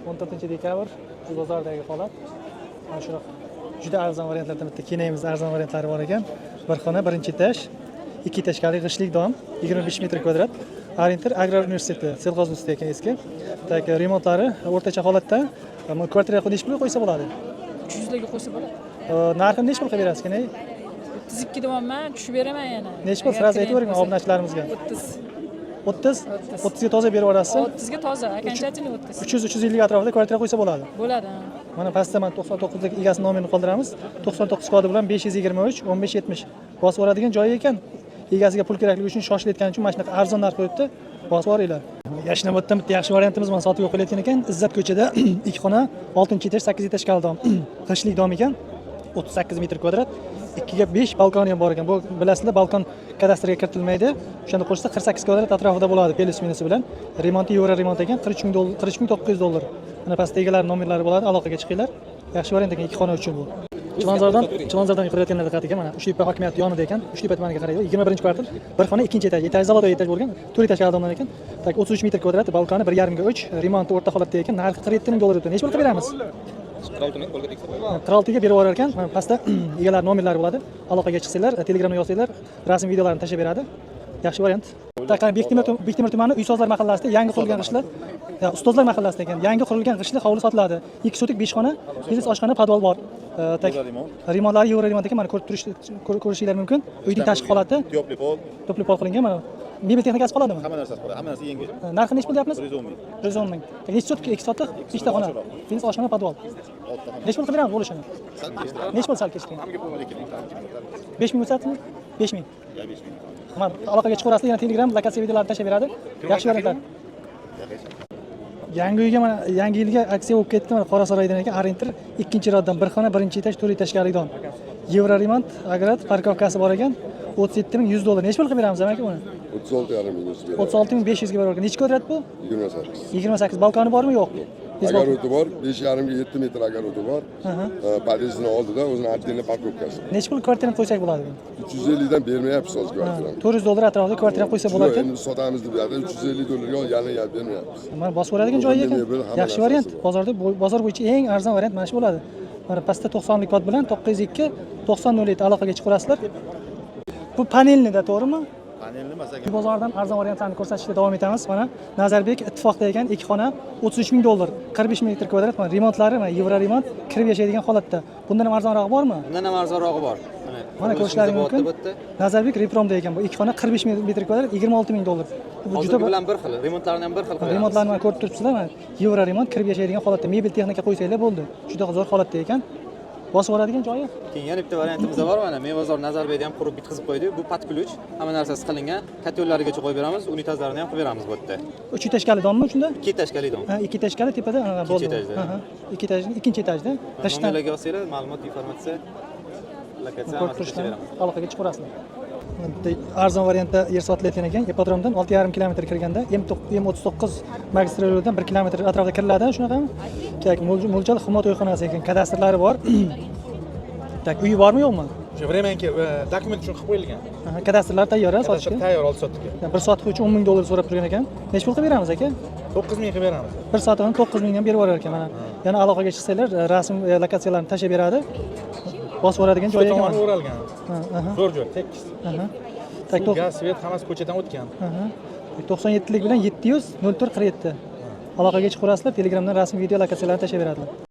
14 dekabr bozordagi holat. Mana shunaqa juda arzon variantlardan bitta kenayimiz arzon variantlari bor ekan. Bir xona, birinchi etaj, ikki etajli g'ishlik dom, 25 metr kvadrat. Arinter Agrar universiteti, selxoznisti ekan eski. Tak remontlari o'rtacha holatda. Kvartira necha pulga qo'ysa bo'ladi? 300 larga qo'ysa bo'ladi. Narxini necha pulga berasiz kenay? 32 deyapman, tushib beraman yana. Necha pul sразу aytavering obunachilarimizga. 30 ga toza berib yuborasiz. 30 ga toza, окончательно 30. 300-350 atrofida kvartira qo'ysa bo'ladi. Bo'ladi. Mana pastda mana 99 lik egasi nomerini qoldiramiz. 99 kodi bilan 523 1570 bosib yuboradigan joyi ekan. Egasiga pul kerakligi uchun shoshilayotgani uchun mana shunaqa arzon narx qo'yibdi. Bosib yuboringlar. Yashnoboddan bitta yaxshi variantimiz mana sotib qo'yilayotgan ekan. Izzat ko'chada ikki xona, 6-etaj, 8-etaj kaldom. G'ishlik dom ekan. 38 metr kvadrat. 2 ga 5 balkoni ham bor ekan. Bu bilasizlar, balkon kadastrga kiritilmaydi. O'shanda qo'shsa 48 kvadrat atrofida bo'ladi, plus minusi bilan. Remonti yevro remont ekan, 33 $, Mana pastda egalar nomerlari bo'ladi, aloqaga chiqinglar. Yaxshi variant ekan, ikki xona uchun bu. Chilonzordan yuqorayotganlar diqqat ekan, mana Uchtepa hokimiyati yonida ekan. Uchtepa tumaniga qaraydi. 21-kvartal, bir xona, ikkinchi etaj, etaj zalodoy etaj bo'lgan, 4 etaj kaldomdan ekan. Tak 33 metr kvadrat, balkoni 1,5 ga 3, remonti o'rta holatda ekan. Narxi $47,000 o'tdi. Necha pul qilib beramiz? Traltiga berib yuborar ekan. Mana pastda egalar nomerlari bo'ladi. Aloqaga chiqsanglar, Telegramga yozsanglar, rasm videolarini tashlab beradi. Yaxshi variant. Taqan Bektemir tumani Uysozlar mahallasida yangi qurilgan g'ishli, ustozlar mahallasida ekan. Yangi qurilgan g'ishli hovli sotiladi. 2 sotik 5 xona, biznes oshxona, podval bor. Remontlari yevro remont ekan. Mana ko'rishinglar mumkin. Uyning tashqi holati topli pol qilingan. Mana mebel texnikasi qoladimi? Hamma narsasi qoladi. Hammasi yangi. Narxi necha pul deyapmiz? 110 ming. Necha sotik? 2 sotik, 5 ta xona. Biznes oshxona, podval. Necha pul qilib beramiz bo'lishini? Necha pul sal kechgan? 5 ming o'tadimi? 5 ming. Mana aloqaga chiqaverasizlar, yana Telegram lokatsiya videolarini tashlab beradi. Yaxshi variantlar. Yangi uyga mana yangi yilga aksiya bo'lib ketdi. Mana Qorasaroydan ekan, Arinter ikkinchi roddan bir xona, birinchi etaj, 4 etajlik dom. Yevro remont, agrat, parkovkasi bor ekan. $37,100. Necha pul qilib beramiz aka buni? 36,500 36,500 ga bor ekan. Necha kvadrat bu? 28. 28. Balkoni bormi, yo'qmi? Agaroti bor, 5,5 ga 7 metr agaroti bor. Podyezdning oldida o'zining отдельный parkovkasi. Necha pul kvartirani qo'ysak bo'ladi? 350 dan bermayapsiz hozir kvartirani. $400 atrofida kvartira qo'ysa bo'lar ekan. Endi sotamiz deb aytadi, $350 ga yalim bermayapmiz. Mana bosib o'radigan joyi ekan. Yaxshi variant. Bozor bo'yicha eng arzon variant mana shu bo'ladi. Mana pastda 90 lik kod bilan 902 9007 aloqaga chiqaverasizlar. Bu panelnida, to'g'rimi? Panelni masalan Bozordan arzon variantlarni ko'rsatishda davom etamiz. Mana Nazarbek ittifoqda ekan, ikki xona, $33,000, 45 metr kvadrat. Mana remontlari, mana yevro remont, kirib yashaydigan holatda. Bundan ham arzonrog'i bormi? Bundan ham arzonrog'i bor. Mana ko'rishlaringiz mumkin. Nazarbek Repromda ekan bu. Ikki xona 45 metr kvadrat, $26,000. Bu juda bilan bir xil. Remontlarni ham bir xil qilamiz. Remontlarni mana ko'rib turibsizlar, mana yevro remont, kirib yashaydigan holatda. Mebel texnika qo'ysanglar bo'ldi. Juda zo'r holatda ekan. Bosib oladigan joyi. Keyin yana bitta variantimiz bor, mana Mevazor Nazarbayda ham qurib bitkazib qo'ydik. Bu podключ, hamma narsasi qilingan. Katyonlarigacha qo'yib beramiz, unitazlarini ham qilib beramiz bu yerda. 3 etajli dommi shunda? 2 etajli dom. 2 etajli tepada bo'ldi. 2 etajda. 2 etajli, ikkinchi etajda. G'ishdan Nomerlarga olsanglar, ma'lumot, informatsiya, lokatsiya hammasi beramiz. Aloqaga chiqaverasizlar. Arzon variantda yer sotilayotgan ekan. Ipodromdan 6,5 kilometr kirganda M39 magistral yo'ldan 1 kilometr atrofida kiriladi, shunaqami? Kerak mo'ljal Humo to'yxonasi ekan, kadastrlari bor. Tak, uyi bormi, yo'qmi? O'sha временki dokument uchun qilib qo'yilgan. Kadastrlar tayyor, sotishga. Tayyor olib sotdik. Bir soat uchun $10,000 so'rab turgan ekan. Necha pul qilib beramiz aka? 9 ming qilib beramiz. Bir soatdan 9 ming ham berib yuborar ekan. Mana yana aloqaga chiqsanglar, rasm lokatsiyalarni tashlab beradi. Bosib oladigan joyi ekan. Tomoni o'ralgan. Zo'r joy, tekis. Tak, gaz, svet hammasi ko'chadan o'tgan. 97 lik bilan 700 04 47. Aloqaga chiqaverasizlar, Telegramdan rasm video lokatsiyalarni tashlab beradilar.